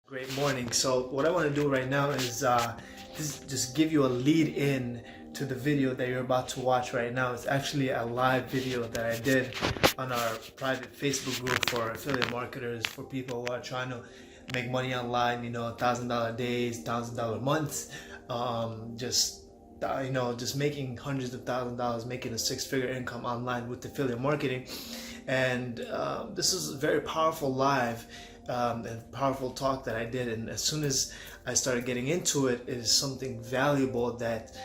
Great morning. So what I want to do right now is just give you a lead in to the video that you're about to watch right now. It's actually a live video that I did on our private Facebook group for affiliate marketers, for people who are trying to make money online, $1,000 days, $1,000 months, just making hundreds of $1,000s, making a six-figure income online with affiliate marketing. And this is a very powerful live and powerful talk that I did. And as soon as I started getting into it, it is something valuable that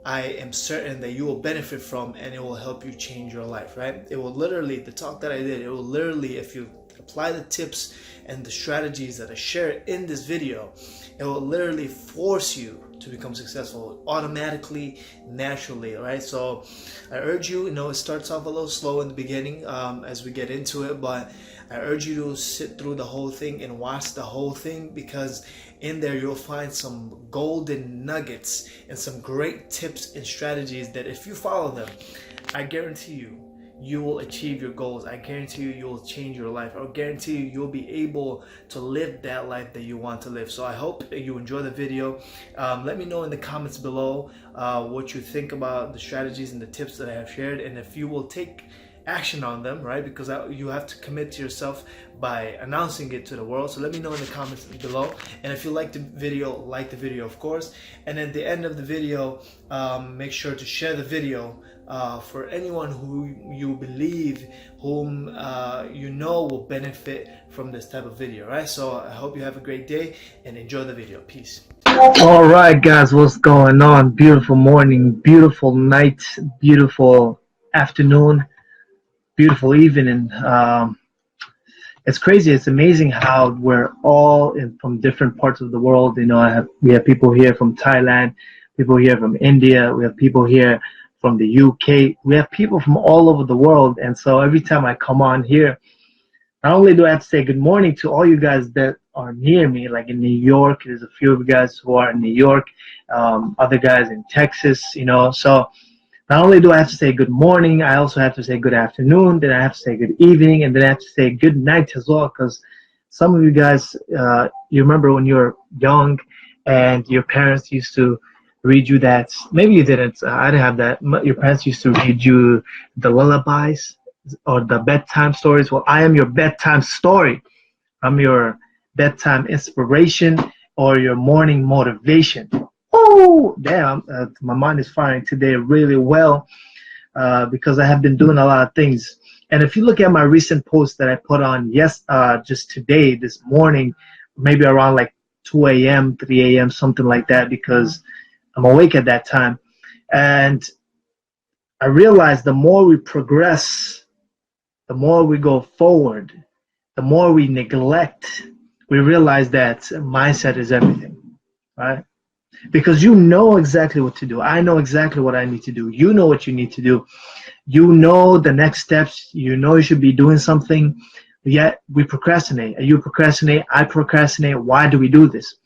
I am certain that you will benefit from, and it will help you change your life, right? It will literally, the talk that I did, it will literally, if you apply the tips and the strategies that I share in this video, it will literally force you to become successful automatically, naturally, right? So I urge you, it starts off a little slow in the beginning as we get into it, but I urge you to sit through the whole thing and watch the whole thing, because in there you'll find some golden nuggets and some great tips and strategies that if you follow them, I guarantee you will achieve your goals. I guarantee you will change your life. I guarantee you'll be able to live that life that you want to live. So I hope you enjoy the video. Let me know in the comments below what you think about the strategies and the tips that I have shared, and if you will take action on them, right? Because you have to commit to yourself by announcing it to the world. So let me know in the comments below, and if you like the video, of course. And at the end of the video, make sure to share the video for anyone who you believe, whom will benefit from this type of video, right? So I hope you have a great day and enjoy the video. Peace. All right, guys, what's going on? Beautiful morning, beautiful night, beautiful afternoon, beautiful evening. It's crazy. It's amazing how we're all from different parts of the world. We have people here from Thailand, people here from India, we have people here from the UK, we have people from all over the world. And so every time I come on here, not only do I have to say good morning to all you guys that are near me, like in New York, there's a few of you guys who are in New York, other guys in Texas, so not only do I have to say good morning, I also have to say good afternoon, then I have to say good evening, and then I have to say good night as well, because some of you guys, you remember when you were young and your parents used to read you that, maybe you didn't, I didn't have that, your parents used to read you the lullabies or the bedtime stories. Well, I am your bedtime story. I'm your bedtime inspiration or your morning motivation. Oh, damn, my mind is firing today really well because I have been doing a lot of things. And if you look at my recent post that I put on, just today, this morning, maybe around like 2 a.m., 3 a.m., something like that, because I'm awake at that time. And I realized the more we progress, the more we go forward, the more we neglect, we realize that mindset is everything, right? Because you know exactly what to do. I know exactly what I need to do. You know what you need to do. You know the next steps. You know you should be doing something, yet we procrastinate. You procrastinate, I procrastinate. Why do we do this?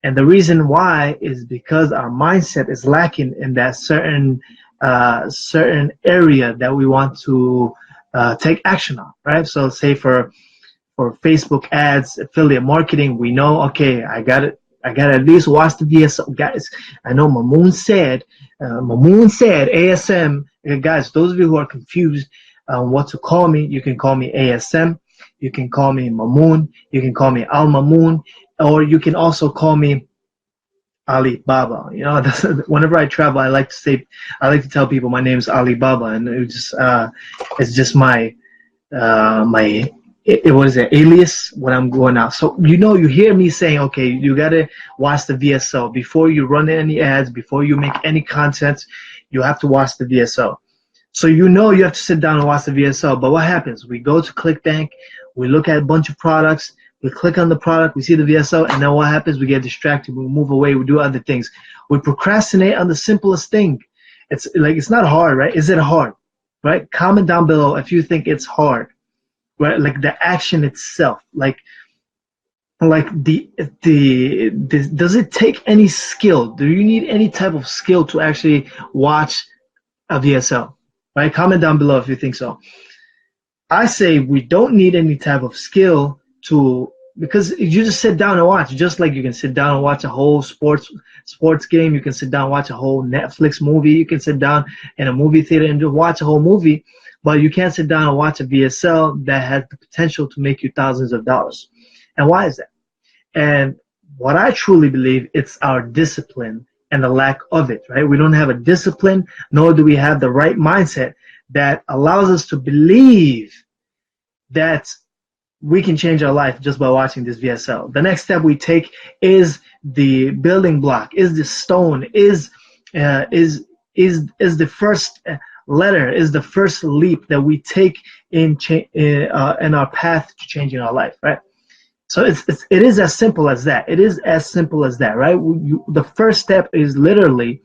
And the reason why is because our mindset is lacking in that certain area that we want to take action on, right? So say for Facebook ads, affiliate marketing, we know, okay, I got to at least watch the VSO. Guys, I know Mamun said ASM. Guys, those of you who are confused on what to call me, you can call me ASM, you can call me Mamun, you can call me Al-Mamun, or you can also call me Ali Baba. Whenever I travel, I like to tell people my name is Ali Baba, and it's just my what is it, alias when I'm going out. So you hear me saying, okay, you gotta watch the VSO before you run any ads, before you make any content. You have to watch the VSO. So you have to sit down and watch the VSO. But what happens? We go to ClickBank, we look at a bunch of products, we click on the product, we see the VSO, and then what happens? We get distracted, we move away, we do other things. We procrastinate on the simplest thing. It's not hard, right? Is it hard? Right? Comment down below if you think it's hard. Right? Like the action itself. Like does it take any skill? Do you need any type of skill to actually watch a VSO? Right? Comment down below if you think so. I say we don't need any type of skill to because you just sit down and watch, just like you can sit down and watch a whole sports game, you can sit down and watch a whole Netflix movie, you can sit down in a movie theater and just watch a whole movie, but you can't sit down and watch a VSL that has the potential to make you thousands of dollars. And why is that? And what I truly believe, it's our discipline and the lack of it, right? We don't have a discipline, nor do we have the right mindset that allows us to believe that we can change our life just by watching this VSL. The next step we take is the building block, is the stone, is the first letter, is the first leap that we take in our path to changing our life, right? So it is as simple as that. It is as simple as that, right? The first step is literally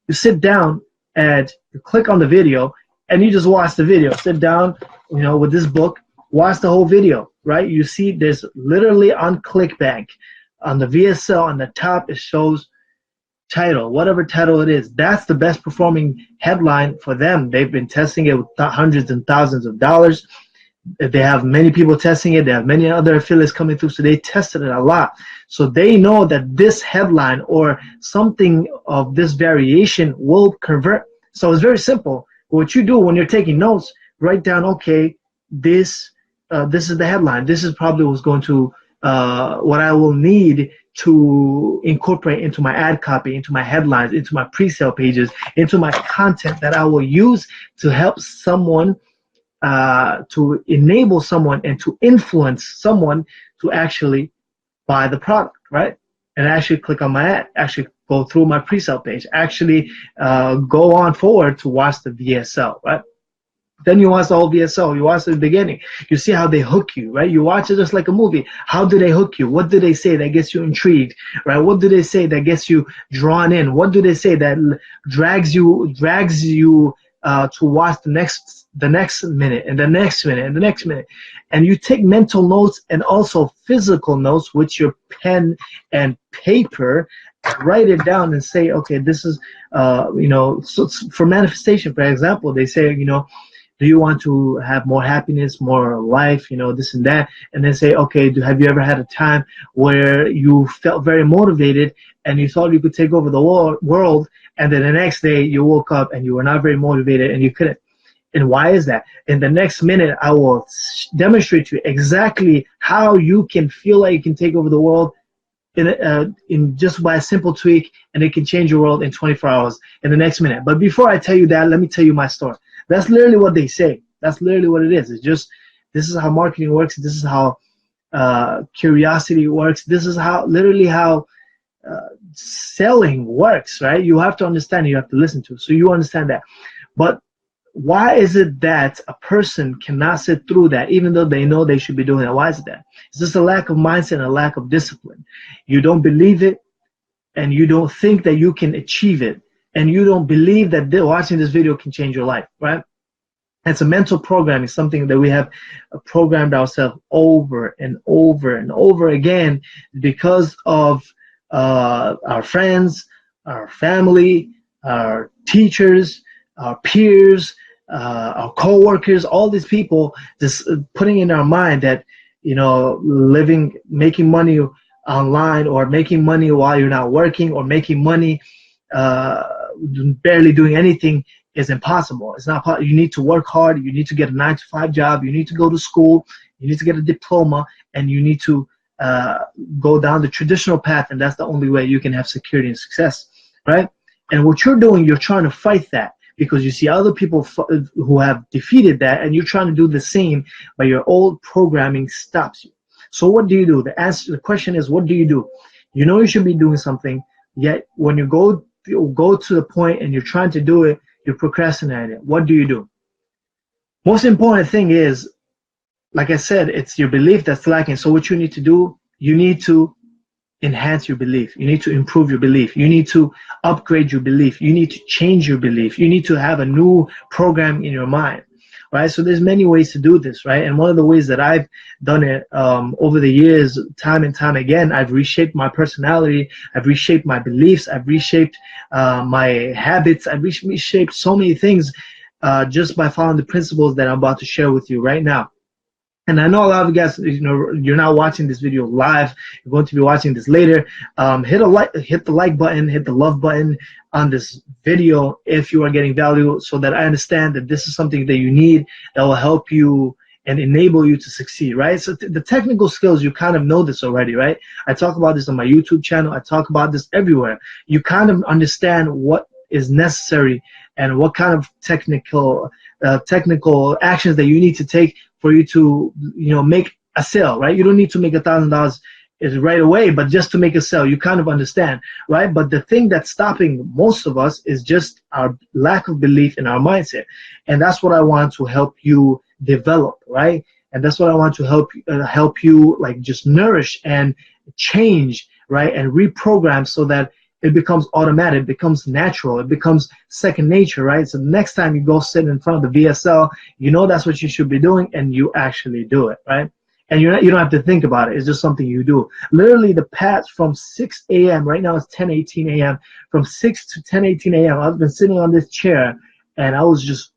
you sit down and you click on the video and you just watch the video. Sit down, with this book, watch the whole video, right? You see there's literally on ClickBank, on the VSL, on the top, it shows title, whatever title it is. That's the best performing headline for them. They've been testing it with hundreds and thousands of dollars. They have many people testing it. They have many other affiliates coming through, so they tested it a lot. So they know that this headline or something of this variation will convert. So it's very simple. What you do when you're taking notes, write down, okay, this is the headline. This is probably what's going to what I will need to incorporate into my ad copy, into my headlines, into my pre-sale pages, into my content that I will use to help someone, to enable someone and to influence someone to actually buy the product, right? And actually click on my ad, actually go through my pre-sale page, actually go on forward to watch the VSL, right? Then you watch the whole VSL, you watch the beginning, you see how they hook you, right? You watch it just like a movie. How do they hook you? What do they say that gets you intrigued, right? What do they say that gets you drawn in? What do they say that drags you to watch the next minute and the next minute and the next minute? And you take mental notes and also physical notes with your pen and paper, write it down and say, okay, this is, so for manifestation, for example, they say, do you want to have more happiness, more life, this and that? And then say, okay, have you ever had a time where you felt very motivated and you thought you could take over the world, and then the next day you woke up and you were not very motivated and you couldn't? And why is that? In the next minute, I will demonstrate to you exactly how you can feel like you can take over the world in just by a simple tweak, and it can change your world in 24 hours in the next minute. But before I tell you that, let me tell you my story. That's literally what they say. That's literally what it is. It's just, this is how marketing works. This is how curiosity works. This is how selling works, right? You have to understand, you have to listen to. So you understand that. But why is it that a person cannot sit through that even though they know they should be doing it? Why is it that? It's just a lack of mindset and a lack of discipline. You don't believe it, and you don't think that you can achieve it, and you don't believe that watching this video can change your life, right? It's a mental programming, something that we have programmed ourselves over and over and over again because of our friends, our family, our teachers, our peers, our co-workers, all these people just putting in our mind that, making money online, or making money while you're not working, or making money barely doing anything is impossible. It's not. You need to work hard. You need to get a 9-to-5 job. You need to go to school. You need to get a diploma, and you need to go down the traditional path, and that's the only way you can have security and success, right? And what you're doing, you're trying to fight that because you see other people who have defeated that, and you're trying to do the same, but your old programming stops you. So what do you do? The question is, what do? You should be doing something, yet when you go to the point and you're trying to do it, you're procrastinating. What do you do? Most important thing is, like I said, it's your belief that's lacking. So what you need to do, you need to enhance your belief. You need to improve your belief. You need to upgrade your belief. You need to change your belief. You need to have a new program in your mind, right? So there's many ways to do this, right? And one of the ways that I've done it over the years, time and time again, I've reshaped my personality. I've reshaped my beliefs. I've reshaped my habits. I've reshaped so many things just by following the principles that I'm about to share with you right now. And I know a lot of you guys, you know, you're not watching this video live. You're going to be watching this later. Hit the like button, hit the love button on this video if you are getting value, so that I understand that this is something that you need that will help you and enable you to succeed, right? So the technical skills, you kind of know this already, right? I talk about this on my YouTube channel. I talk about this everywhere. You kind of understand what is necessary and what kind of technical actions that you need to take for you to, you know, make a sale, right? You don't need to make $1,000 is right away, but just to make a sale, you kind of understand, right? But the thing that's stopping most of us is just our lack of belief in our mindset, and that's what I want to help you develop, right? And that's what I want to help you like just nourish and change, right? And reprogram so that it becomes automatic, it becomes natural, it becomes second nature, right? So next time you go sit in front of the VSL, you know that's what you should be doing, and you actually do it, right? And you don't have to think about it. It's just something you do. Literally the past from 6 a.m. right now it's 10:18 a.m. From 6 to 10:18 a.m. I've been sitting on this chair and I was just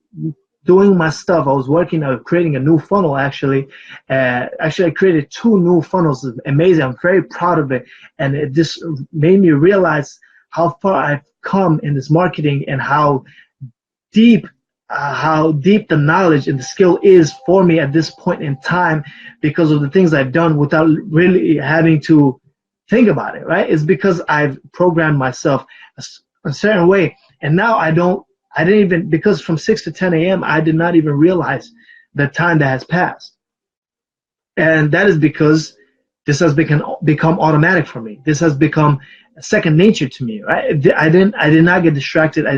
doing my stuff. I was working on creating a new funnel actually. Actually, I created 2 new funnels. It's amazing. I'm very proud of it. And it just made me realize how far I've come in this marketing and how deep the knowledge and the skill is for me at this point in time, because of the things I've done without really having to think about it, right? It's because I've programmed myself a certain way. And now I didn't even, because from 6 to 10 a.m. I did not even realize the time that has passed. And that is because this has become automatic for me. This has become second nature to me, right? I did not get distracted. I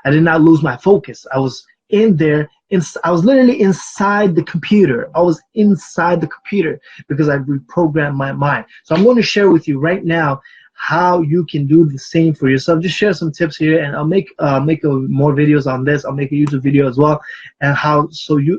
did not lose my focus. I was in there. I was literally inside the computer. I was inside the computer because I reprogrammed my mind. So I'm going to share with you right now how you can do the same for yourself. Just share some tips here, and I'll make more videos on this. I'll make a YouTube video as well, and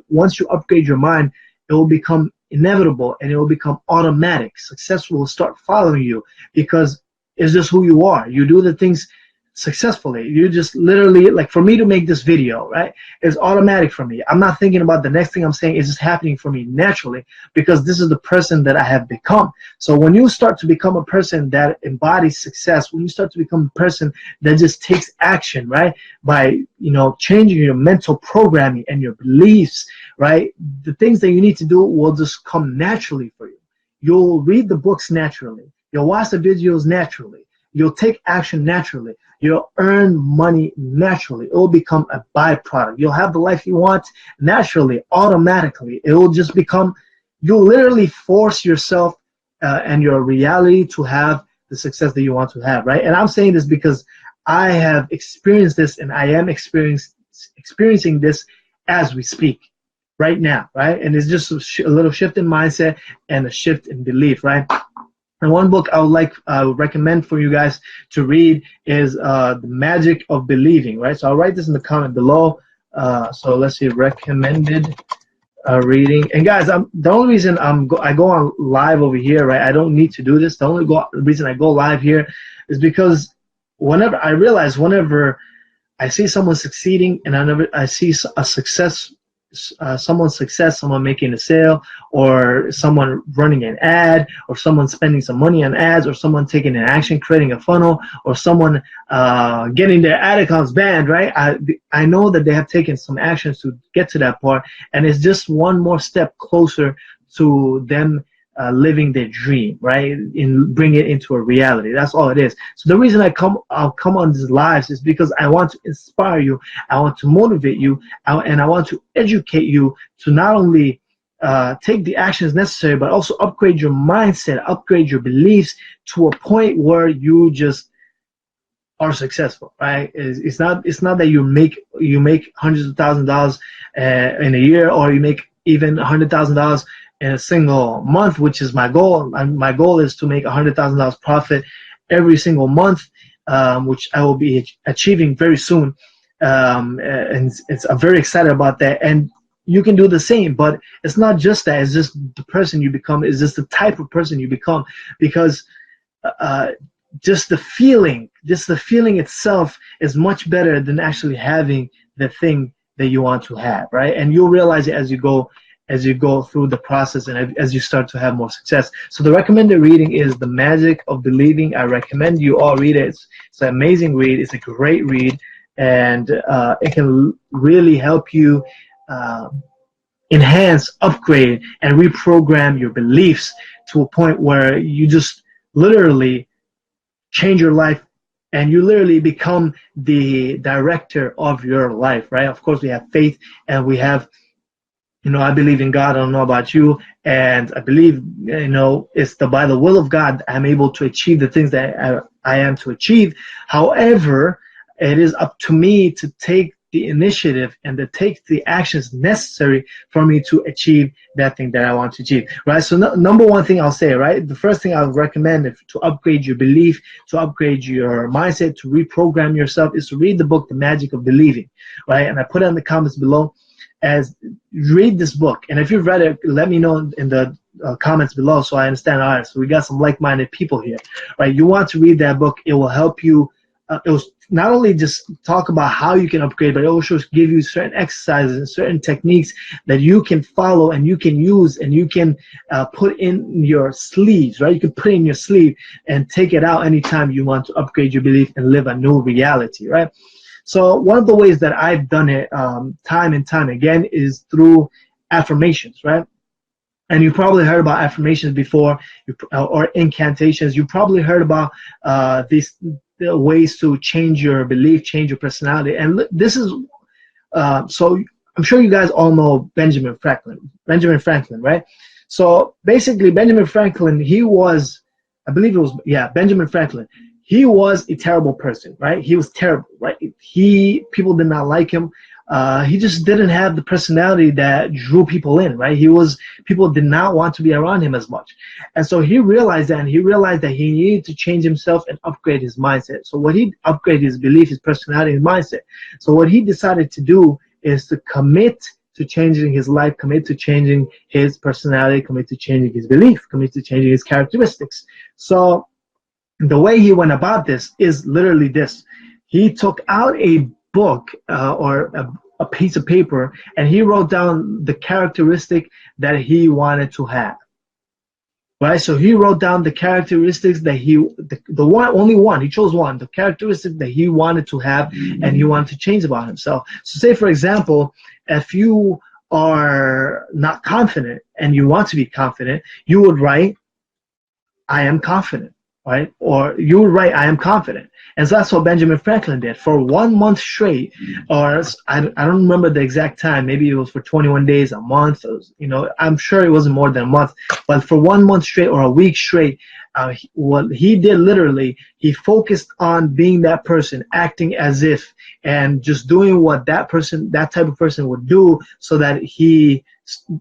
once you upgrade your mind, it will become inevitable and it will become automatic. Success will start following you because it's just who you are. You do the things successfully. You just literally, like for me to make this video, right, it's automatic for me. I'm not thinking about the next thing I'm saying. It's just happening for me naturally because this is the person that I have become. So when you start to become a person that embodies success, when you start to become a person that just takes action, right, by, you know, changing your mental programming and your beliefs, right, the things that you need to do will just come naturally for you. You'll read the books naturally. You'll watch the videos naturally. You'll take action naturally. You'll earn money naturally. It will become a byproduct. You'll have the life you want naturally, automatically. It will just become, you'll literally force yourself and your reality to have the success that you want to have, right? And I'm saying this because I have experienced this, and I am experiencing this as we speak right now, right? And it's just a little shift in mindset and a shift in belief, right? And one book I would recommend for you guys to read is The Magic of Believing, right? So I'll write this in the comment below. So let's see, recommended reading. And guys, the only reason I go on live over here, right? I don't need to do this. The only reason I go live here is because whenever I see someone succeeding and I see a success, someone's success, someone making a sale, or someone running an ad, or someone spending some money on ads, or someone taking an action, creating a funnel, or someone getting their ad accounts banned, right? I know that they have taken some actions to get to that part, and it's just one more step closer to them living their dream, right? And bring it into a reality. That's all it is. So the reason I'll come on these lives is because I want to inspire you, I want to motivate you, and I want to educate you to not only take the actions necessary, but also upgrade your mindset, upgrade your beliefs to a point where you just are successful, right? It's not that you make hundreds of thousands of dollars in a year, or you make even $100,000 in a single month, which is my goal. And my goal is to make $100,000 profit every single month, which I will be achieving very soon. And I'm very excited about that. And you can do the same, but it's not just that. It's just the person you become. It's just the type of person you become, because just the feeling itself is much better than actually having the thing that you want to have, right? And you'll realize it as you go as you go through the process and as you start to have more success. So the recommended reading is The Magic of Believing. I recommend you all read it. It's an amazing read. It's a great read, and it can really help you enhance, upgrade, and reprogram your beliefs to a point where you just literally change your life, and you literally become the director of your life, right? Of course, we have faith, and we have, I believe in God. I don't know about you, and I believe, it's by the will of God I'm able to achieve the things that I am to achieve. However, it is up to me to take the initiative and to take the actions necessary for me to achieve that thing that I want to achieve, right? So number one thing I'll say, right, the first thing I would recommend to upgrade your belief, to upgrade your mindset, to reprogram yourself, is to read the book, The Magic of Believing, right? And I put it in the comments below. As read this book, and if you've read it, let me know in the comments below so I understand. All right, so we got some like-minded people here, right? You want to read that book. It will help you. It will not only just talk about how you can upgrade, but it also give you certain exercises and certain techniques that you can follow and you can use and you can put in your sleeves, right? You can put it in your sleeve and take it out anytime you want to upgrade your belief and live a new reality, right? So one of the ways that I've done it time and time again is through affirmations, right? And you probably heard about affirmations before, or incantations. You probably heard about these ways to change your belief, change your personality. And this is, so I'm sure you guys all know Benjamin Franklin. Benjamin Franklin, right? So basically, Benjamin Franklin, he was, I believe it was, yeah, Benjamin Franklin. He was a terrible person, right? He was terrible, right? People did not like him. He just didn't have the personality that drew people in, right? People did not want to be around him as much. And so he realized that, and he realized that he needed to change himself and upgrade his mindset. So what he upgraded his belief, his personality, his mindset. So what he decided to do is to commit to changing his life, commit to changing his personality, commit to changing his belief, commit to changing his characteristics. So the way he went about this is literally this. He took out a book or a piece of paper, and he wrote down the characteristic that he wanted to have. Right? So he wrote down the characteristics that only one, he chose one, the characteristic that he wanted to have and he wanted to change about himself. So say, for example, if you are not confident and you want to be confident, you would write, I am confident. Right? Or you would write, I am confident. And so that's what Benjamin Franklin did for 1 month straight, or I don't remember the exact time. Maybe it was for 21 days, a month. I'm sure it wasn't more than a month. But for 1 month straight or a week straight, what he did literally, he focused on being that person, acting as if, and just doing what that type of person would do, so that he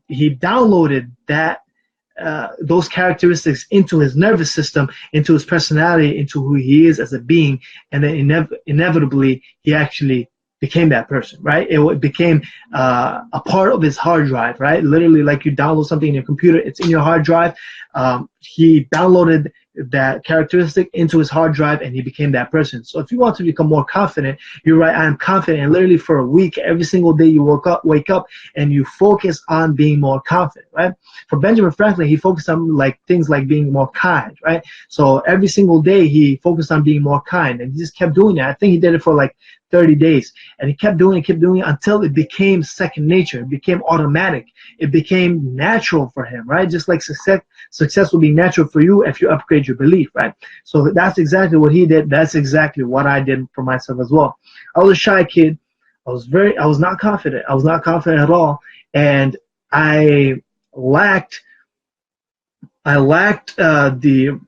downloaded those characteristics into his nervous system, into his personality, into who he is as a being, and then inevitably he actually became that person, right? It became a part of his hard drive, right? Literally, like you download something in your computer, it's in your hard drive. He downloaded that characteristic into his hard drive, and he became that person. So if you want to become more confident, you write, I am confident, and literally for a week, every single day you wake up and you focus on being more confident, right? For Benjamin Franklin, he focused on things like being more kind, right? So every single day he focused on being more kind, and he just kept doing that. I think he did it for 30 days, and he kept doing it until it became second nature. It became automatic. It became natural for him, right? Just like success will be natural for you if you upgrade your belief, right? So that's exactly what he did. That's exactly what I did for myself as well. I was a shy kid. I was not confident. I was not confident at all, and I lacked the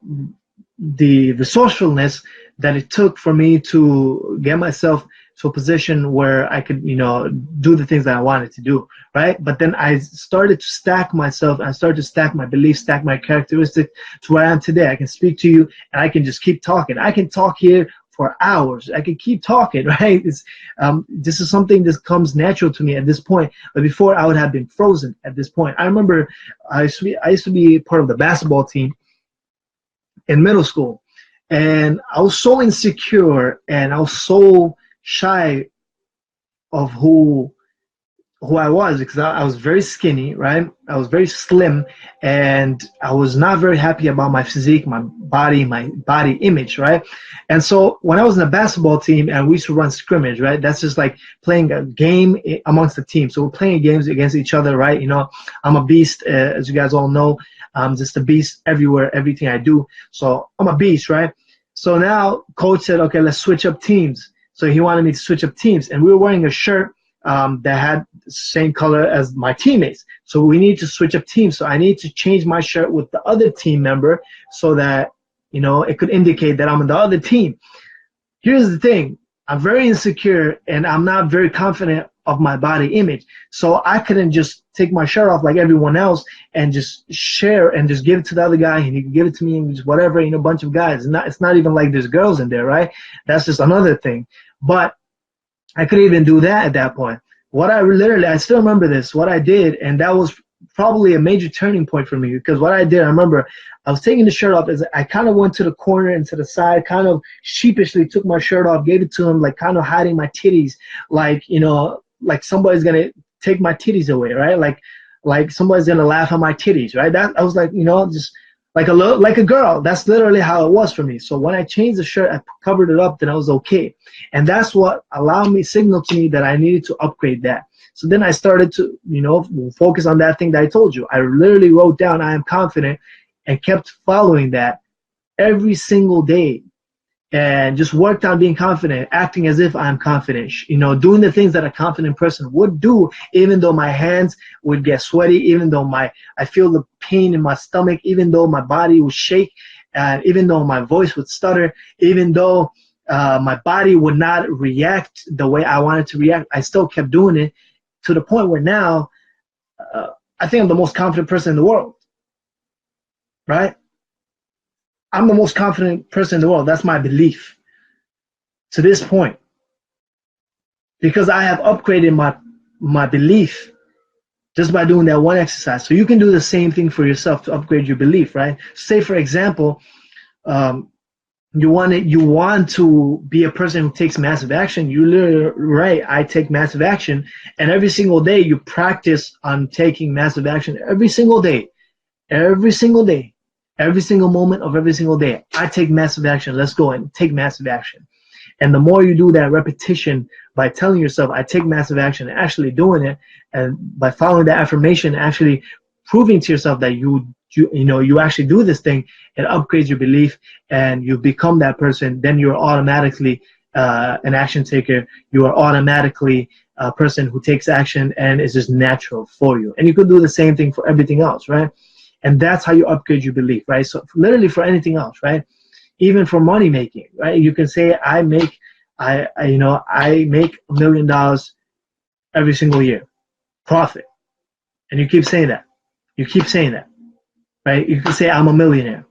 resourcefulness that it took for me to get myself to a position where I could, do the things that I wanted to do, right? But then I started to stack myself. I started to stack my beliefs, stack my characteristics to where I am today. I can speak to you, and I can just keep talking. I can talk here for hours. I can keep talking, right? This is something that comes natural to me at this point. But before, I would have been frozen at this point. I remember I used to be part of the basketball team in middle school. And I was so insecure and I was so shy of who who I was, because I was very skinny, right? I was very slim, and I was not very happy about my physique, my body image, right? And so when I was in a basketball team and we used to run scrimmage, right? That's just like playing a game amongst the team. So we're playing games against each other, right? You know, I'm a beast, as you guys all know. I'm just a beast everywhere, everything I do. So I'm a beast, right? So now coach said, okay, let's switch up teams. So he wanted me to switch up teams, and we were wearing a shirt that had the same color as my teammates. So we need to switch up teams. So I need to change my shirt with the other team member so that, you know, it could indicate that I'm on the other team. Here's the thing. I'm very insecure and I'm not very confident of my body image. So I couldn't just take my shirt off like everyone else and just share and just give it to the other guy, and he can give it to me, and just whatever, you know, a bunch of guys. It's not even like there's girls in there, right? That's just another thing. But I couldn't even do that at that point. I still remember this, what I did, and that was probably a major turning point for me, because what I did, I remember I was taking the shirt off, as I kind of went to the corner and to the side, kind of sheepishly took my shirt off, gave it to him, like kind of hiding my titties, like, you know, like somebody's going to take my titties away, right? Like somebody's going to laugh at my titties, right? That I was like, you know, just like a girl. That's literally how it was for me. So when I changed the shirt, I covered it up, then I was okay. And that's what signaled to me that I needed to upgrade that. So then I started to, you know, focus on that thing that I told you. I literally wrote down, I am confident, and kept following that every single day, and just worked on being confident, acting as if I'm confident, you know, doing the things that a confident person would do, even though my hands would get sweaty, even though I feel the pain in my stomach, even though my body would shake, even though my voice would stutter, even though my body would not react the way I wanted to react. I still kept doing it, to the point where now I think I'm the most confident person in the world, right? I'm the most confident person in the world. That's my belief to this point, because I have upgraded my belief just by doing that one exercise. So you can do the same thing for yourself to upgrade your belief, right? Say, for example, you want to be a person who takes massive action. You literally, right, I take massive action, and every single day you practice on taking massive action every single day, every single day. Every single moment of every single day, I take massive action. Let's go and take massive action. And the more you do that repetition by telling yourself, I take massive action, and actually doing it, and by following that affirmation, actually proving to yourself that you actually do this thing, it upgrades your belief, and you become that person. Then you're automatically an action taker. You are automatically a person who takes action, and it's just natural for you. And you could do the same thing for everything else, right? And that's how you upgrade your belief, right? So literally for anything else, right? Even for money making, right? You can say I make $1 million every single year, profit, and you keep saying that. You keep saying that, right? You can say I'm a millionaire.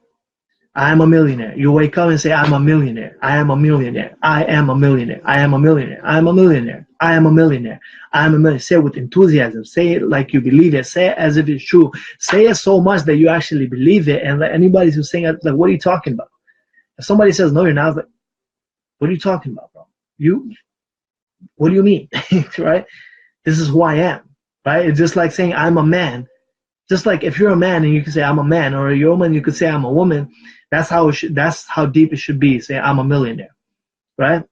I am a millionaire. You wake up and say I'm a millionaire. I am a millionaire. I am a millionaire. I am a millionaire. I am a millionaire. I am a millionaire. I am a millionaire. Say it with enthusiasm. Say it like you believe it. Say it as if it's true. Say it so much that you actually believe it. And let anybody who's saying it, like, what are you talking about? If somebody says no, you're not, like, what are you talking about, bro? What do you mean? Right? This is who I am. Right? It's just like saying I'm a man. Just like if you're a man and you can say I'm a man, or you're a woman, you could say I'm a woman. That's how deep it should be. Say I'm a millionaire, right?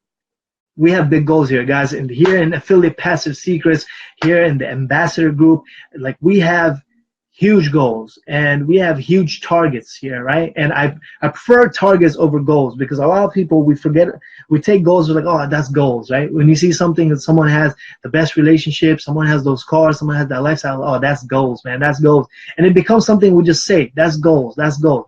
We have big goals here, guys. And here in Affiliate Passive Secrets, here in the Ambassador Group, like, we have huge goals and we have huge targets here, right? And I prefer targets over goals, because a lot of people, we take goals, we're like, oh, that's goals, right? When you see something that someone has the best relationship, someone has those cars, someone has that lifestyle, oh, that's goals, man, that's goals. And it becomes something we just say, that's goals,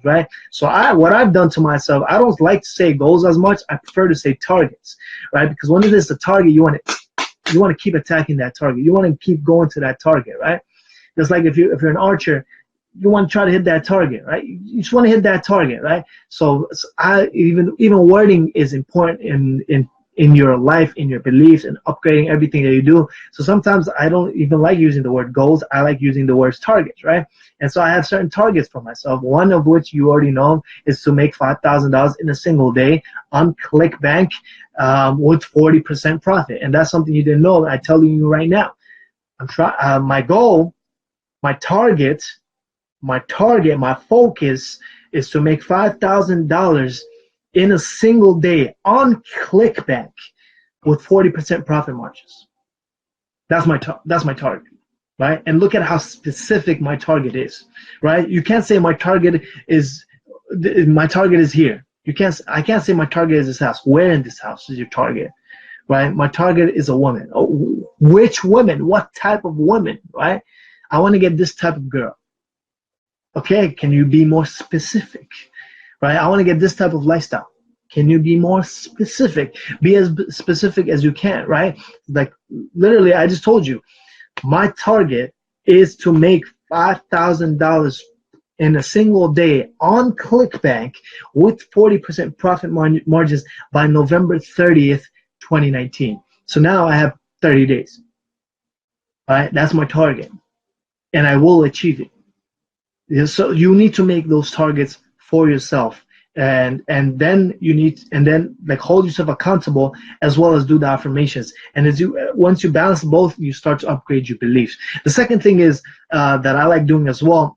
right? So what I've done to myself, I don't like to say goals as much. I prefer to say targets, right? Because when it is a target, you want to keep attacking that target. You want to keep going to that target, right? Just like if you're an archer, you want to try to hit that target, right? You just want to hit that target, right? So even wording is important in your life, in your beliefs, and upgrading everything that you do. So sometimes I don't even like using the word goals. I like using the words targets, right? And so I have certain targets for myself. One of which you already know is to make $5,000 in a single day on ClickBank with 40% profit. And that's something you didn't know. I'm telling you right now. I'm trying. My goal, my target, my focus is to make $5,000 in a single day on ClickBank with 40% profit margins. That's my target, right? And look at how specific my target is, right? You can't say my target is here. I can't say my target is this house. Where in this house is your target, right? My target is a woman. Oh, which woman? What type of woman, right? I want to get this type of girl. Okay, can you be more specific, right? I want to get this type of lifestyle. Can you be more specific? Be as specific as you can, right? Like literally, I just told you, my target is to make $5,000 in a single day on ClickBank with 40% profit margins by November 30th, 2019. So now I have 30 days, right? That's my target, and I will achieve it. So you need to make those targets for yourself, and then like hold yourself accountable as well as do the affirmations. And once you balance both, you start to upgrade your beliefs. The second thing is that I like doing as well.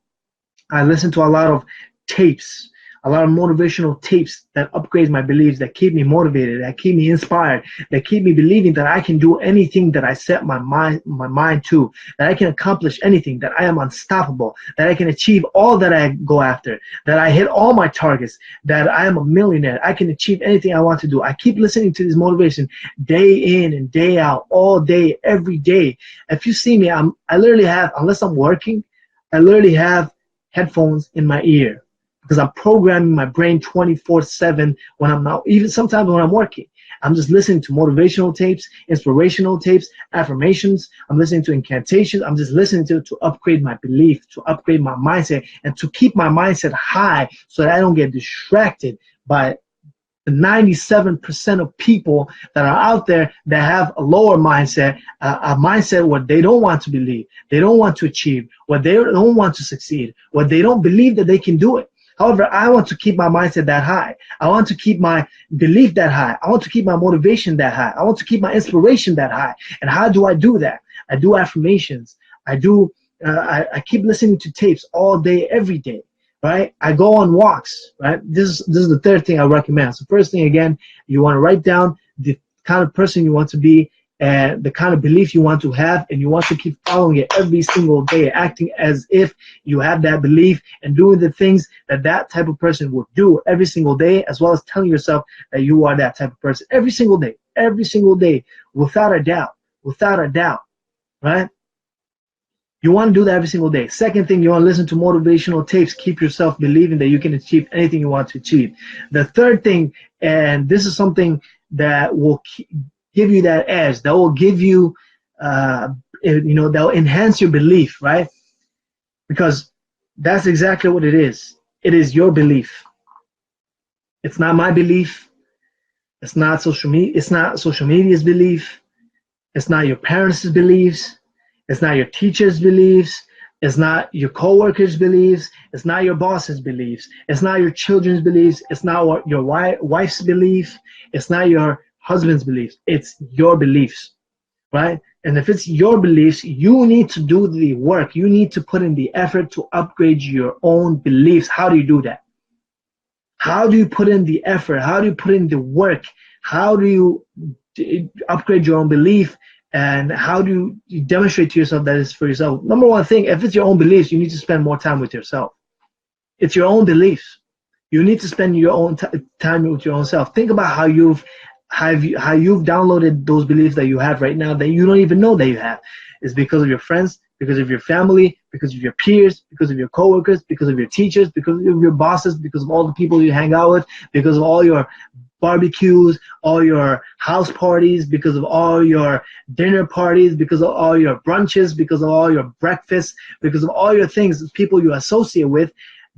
I listen to a lot of tapes, a lot of motivational tapes that upgrade my beliefs, that keep me motivated, that keep me inspired, that keep me believing that I can do anything that I set my mind to, that I can accomplish anything, that I am unstoppable, that I can achieve all that I go after, that I hit all my targets, that I am a millionaire, I can achieve anything I want to do. I keep listening to this motivation day in and day out, all day, every day. If you see me, I literally have, unless I'm working, I literally have headphones in my ear, because I'm programming my brain 24/7 when I'm not, even sometimes when I'm working. I'm just listening to motivational tapes, inspirational tapes, affirmations. I'm listening to incantations. I'm just listening to upgrade my belief, to upgrade my mindset, and to keep my mindset high so that I don't get distracted by the 97% of people that are out there that have a lower mindset, a mindset where they don't want to believe, they don't want to achieve, where they don't want to succeed, where they don't believe that they can do it. However, I want to keep my mindset that high. I want to keep my belief that high. I want to keep my motivation that high. I want to keep my inspiration that high. And how do I do that? I do affirmations. I keep listening to tapes all day, every day, right? I go on walks, right? This is the third thing I recommend. So first thing, again, you want to write down the kind of person you want to be, and the kind of belief you want to have, and you want to keep following it every single day, acting as if you have that belief and doing the things that type of person would do every single day, as well as telling yourself that you are that type of person every single day, without a doubt, right? You want to do that every single day. Second thing, you want to listen to motivational tapes. Keep yourself believing that you can achieve anything you want to achieve. The third thing, and this is something that will give you that edge, that will give you, that will enhance your belief, right? Because that's exactly what it is. It is your belief. It's not my belief. It's not social media's belief. It's not your parents' beliefs. It's not your teacher's beliefs. It's not your coworkers' beliefs. It's not your boss's beliefs. It's not your children's beliefs. It's not your wife's belief. It's not your husband's beliefs. It's your beliefs, right? And if it's your beliefs, you need to do the work. You need to put in the effort to upgrade your own beliefs. How do you do that? How do you put in the effort? How do you put in the work? How do you upgrade your own belief? And how do you demonstrate to yourself that it's for yourself? Number one thing, if it's your own beliefs, you need to spend more time with yourself. It's your own beliefs. You need to spend your own time with your own self. Think about how you've downloaded those beliefs that you have right now that you don't even know that you have. It's because of your friends, because of your family, because of your peers, because of your coworkers, because of your teachers, because of your bosses, because of all the people you hang out with, because of all your barbecues, all your house parties, because of all your dinner parties, because of all your brunches, because of all your breakfasts, because of all your things, people you associate with,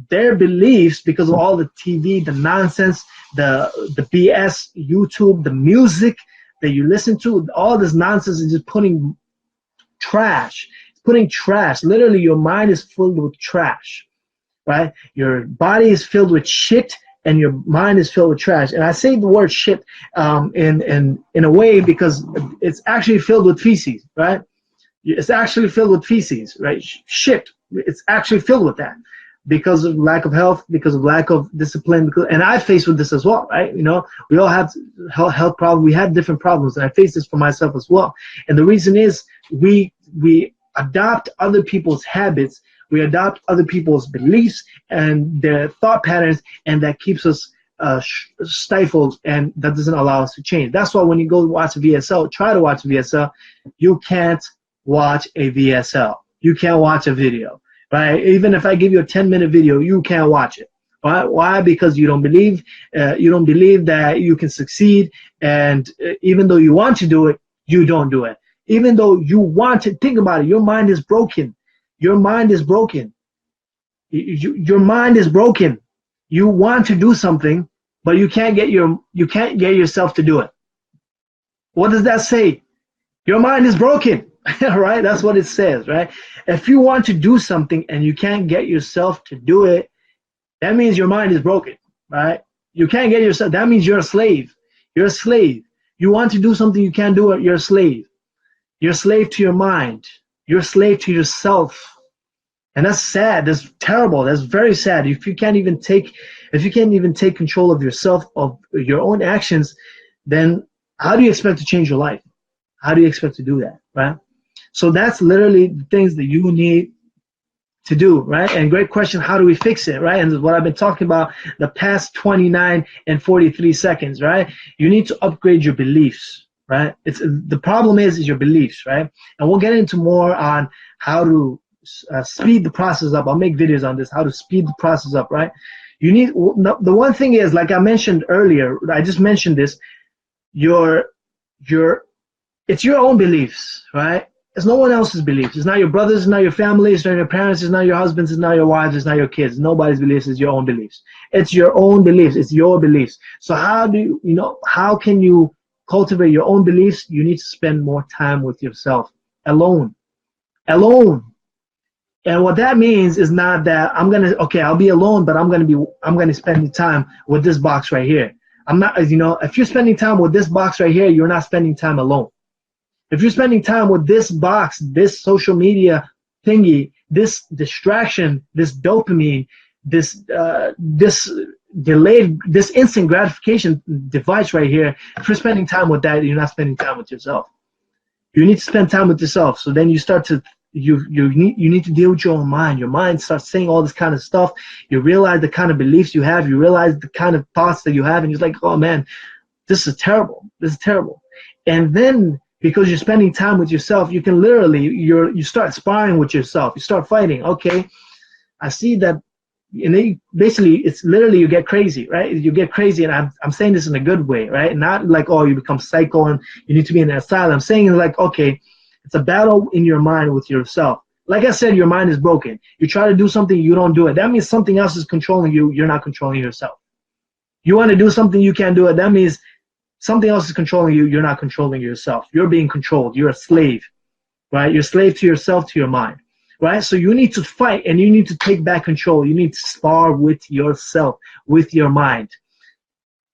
their beliefs, because of all the TV, the nonsense, the BS, YouTube, the music that you listen to, all this nonsense is just putting trash. It's putting trash. Literally, your mind is filled with trash, right? Your body is filled with shit, and your mind is filled with trash. And I say the word shit in a way because it's actually filled with feces, right? It's actually filled with feces, right? Shit. It's actually filled with that because of lack of health, because of lack of discipline. And I faced with this as well, right? You know, we all have health problems. We have different problems, and I face this for myself as well. And the reason is we adopt other people's habits, we adopt other people's beliefs and their thought patterns, and that keeps us stifled, and that doesn't allow us to change. That's why when you go watch a VSL, try to watch a VSL, you can't watch a VSL. You can't watch a video, right? Even if I give you a 10-minute video, you can't watch it. Why? Because you don't believe that you can succeed, and even though you want to do it, you don't do it. Even though you want to, think about it, your mind is broken. Your mind is broken. Your mind is broken. You want to do something, but you can't get yourself to do it. What does that say? Your mind is broken, right? That's what it says, right? If you want to do something and you can't get yourself to do it, that means your mind is broken, right? You can't get yourself. That means you're a slave. You're a slave. You want to do something, you can't do it. You're a slave. You're a slave to your mind. You're a slave to yourself. And that's sad. That's terrible. That's very sad. If you can't even take control of yourself, of your own actions, then how do you expect to change your life? How do you expect to do that, right? So that's literally the things that you need to do, right? And great question, how do we fix it, right? And what I've been talking about the past 29 and 43 seconds, right? You need to upgrade your beliefs, right? The problem is your beliefs, right? And we'll get into more on how to speed the process up. I'll make videos on this, how to speed the process up, right? You need, the one thing is, like I mentioned earlier, I just mentioned this, it's your own beliefs, right? It's no one else's beliefs. It's not your brothers, it's not your family, it's not your parents, it's not your husbands, it's not your wives, it's not your kids. Nobody's beliefs, it's your own beliefs. It's your own beliefs, it's your beliefs. So how can you cultivate your own beliefs? You need to spend more time with yourself, alone. And what that means is not that I'll be alone, but I'm gonna spend time with this box right here. I'm not, if you're spending time with this box right here, you're not spending time alone. If you're spending time with this box, this social media thingy, this distraction, this dopamine, this instant gratification device right here, if you're spending time with that, you're not spending time with yourself. You need to spend time with yourself. So then you start to you need to deal with your own mind. Your mind starts saying all this kind of stuff. You realize the kind of beliefs you have. You realize the kind of thoughts that you have, and you're like, oh man, this is terrible. This is terrible. And then because you're spending time with yourself, you can literally you start sparring with yourself. You start fighting. Okay, I see that. And then basically, it's literally you get crazy, right? You get crazy, and I'm saying this in a good way, right? Not like, oh, you become psycho and you need to be in an asylum. I'm saying like, okay, it's a battle in your mind with yourself. Like I said, your mind is broken. You try to do something, you don't do it. That means something else is controlling you. You're not controlling yourself. You want to do something, you can't do it. That means something else is controlling you. You're not controlling yourself. You're being controlled. You're a slave, right? You're a slave to yourself, to your mind. Right? So you need to fight, and you need to take back control. You need to spar with yourself, with your mind.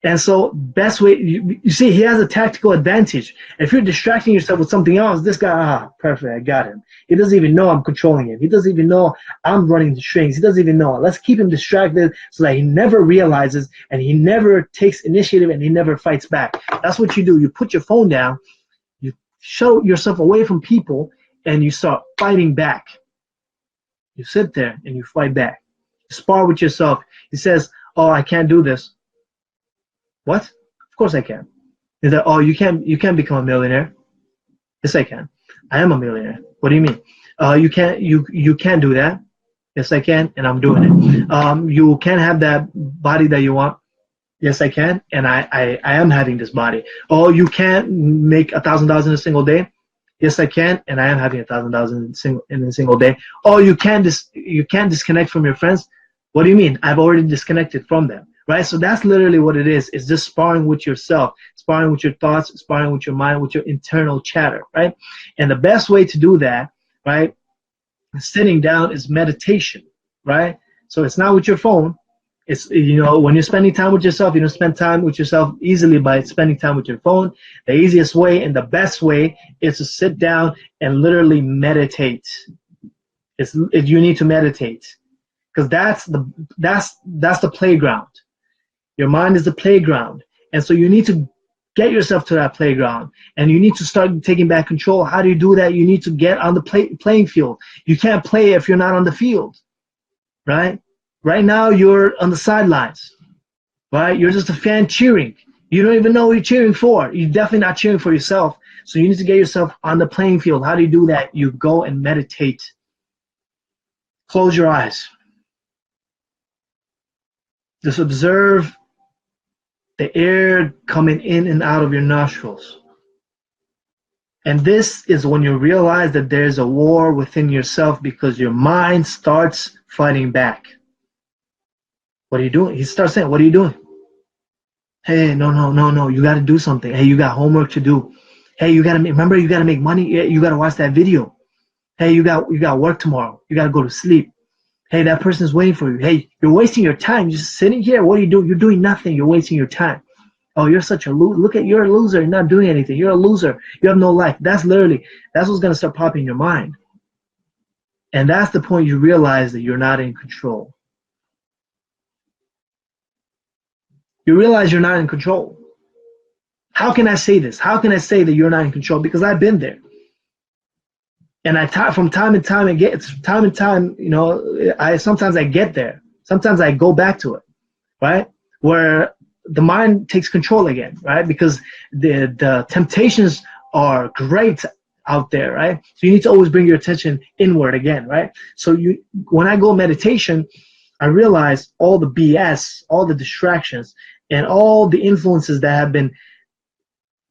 And so best way, you see, he has a tactical advantage. If you're distracting yourself with something else, this guy, perfect, I got him. He doesn't even know I'm controlling him. He doesn't even know I'm running the strings. He doesn't even know. Let's keep him distracted so that he never realizes, and he never takes initiative, and he never fights back. That's what you do. You put your phone down, you show yourself away from people, and you start fighting back. You sit there and you fight back. You spar with yourself. He says, oh, I can't do this. What? Of course I can. He said, oh, you can't become a millionaire. Yes, I can. I am a millionaire. What do you mean? You can't do that. Yes, I can, and I'm doing it. You can't have that body that you want. Yes, I can, and I am having this body. Oh, you can't make $1,000 in a single day. Yes, I can, and I am having $1,000 in a single day. Oh, you can't disconnect from your friends. What do you mean? I've already disconnected from them, right? So that's literally what it is. It's just sparring with yourself, sparring with your thoughts, sparring with your mind, with your internal chatter, right? And the best way to do that, right, sitting down, is meditation, right? So it's not with your phone. It's, when you're spending time with yourself, you don't spend time with yourself easily by spending time with your phone. The easiest way and the best way is to sit down and literally meditate. You need to meditate, because that's the playground. Your mind is the playground, and so you need to get yourself to that playground, and you need to start taking back control. How do you do that? You need to get on the playing field. You can't play if you're not on the field, right? Right now you're on the sidelines, right? You're just a fan cheering. You don't even know what you're cheering for. You're definitely not cheering for yourself. So you need to get yourself on the playing field. How do you do that? You go and meditate. Close your eyes. Just observe the air coming in and out of your nostrils. And this is when you realize that there's a war within yourself, because your mind starts fighting back. What are you doing? He starts saying, what are you doing? Hey, no, you got to do something. Hey, you got homework to do. Hey, you got to remember, you got to make money. You got to watch that video. Hey, you got work tomorrow. You got to go to sleep. Hey, that person is waiting for you. Hey, you're wasting your time. You're just sitting here. What are you doing? You're doing nothing. You're wasting your time. Oh, you're such a loser. Look at, you're a loser. You're not doing anything. You're a loser. You have no life. That's what's going to start popping in your mind. And that's the point you realize that you're not in control. You realize you're not in control. How can I say this? How can I say that you're not in control? Because I've been there. And from time to time, sometimes I get there. Sometimes I go back to it, right? Where the mind takes control again, right? Because the temptations are great out there, right? So you need to always bring your attention inward again, right? So when I go meditation, I realize all the BS, all the distractions, and all the influences that have been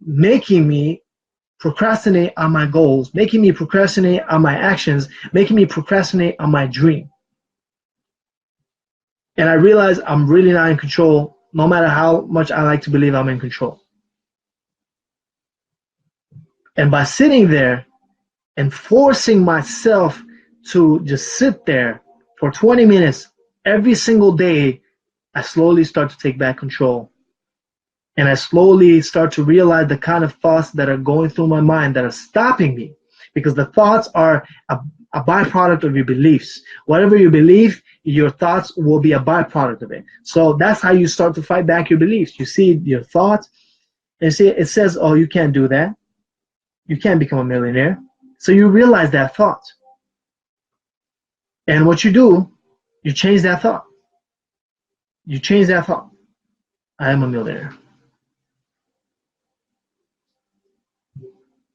making me procrastinate on my goals, making me procrastinate on my actions, making me procrastinate on my dream. And I realize I'm really not in control, no matter how much I like to believe I'm in control. And by sitting there and forcing myself to just sit there for 20 minutes every single day, I slowly start to take back control. And I slowly start to realize the kind of thoughts that are going through my mind that are stopping me. Because the thoughts are a byproduct of your beliefs. Whatever you believe, your thoughts will be a byproduct of it. So that's how you start to fight back your beliefs. You see your thoughts, and see it says, oh, you can't do that. You can't become a millionaire. So you realize that thought. And what you do, you change that thought. You change that thought. I am a millionaire.